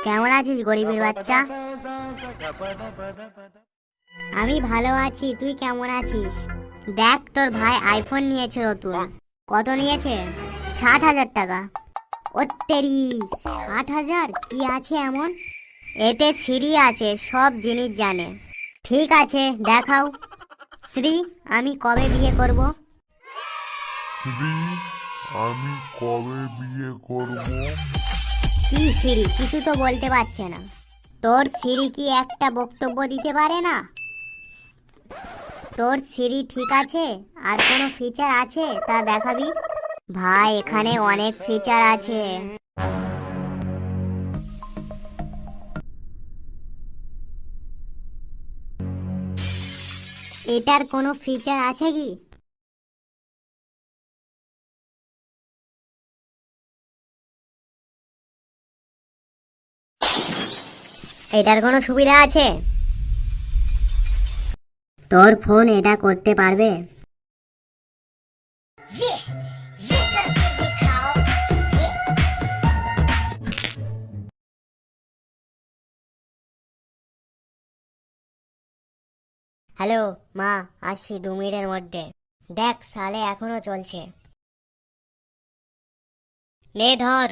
কেমন আছিস গরিবের বাচ্চা? আমি ভালো আছি, তুই কেমন আছিস? দেখ তোর ভাই আইফোন নিয়েছে নতুন। কত নিয়েছে? 60,000 টাকা। ও তেরি, 60,000 কি আছে এমন? এতে সিরি আছে, সব জিনিস জানে। ঠিক আছে দেখাও। শ্রী, আমি কবে বিয়ে করব? শ্রী, আমি কবে বিয়ে করব? কি সিরি, কিছু তো বলতে পারছে না। তোর সিরি কি একটা বক্তব্য দিতে পারে না? তোর সিরি ঠিক আছে? আর কোনো ফিচার আছে তা দেখাবি। ভাই এখানে অনেক ফিচার আছে। এটার কোনো ফিচার আছে কি? এটার কোনো সুবিধা আছে? তোর ফোন এটা করতে পারবে? হ্যালো মা, আসছি 2 মিনিটের মধ্যে। দেখ সালে এখনো চলছে। নে ধর।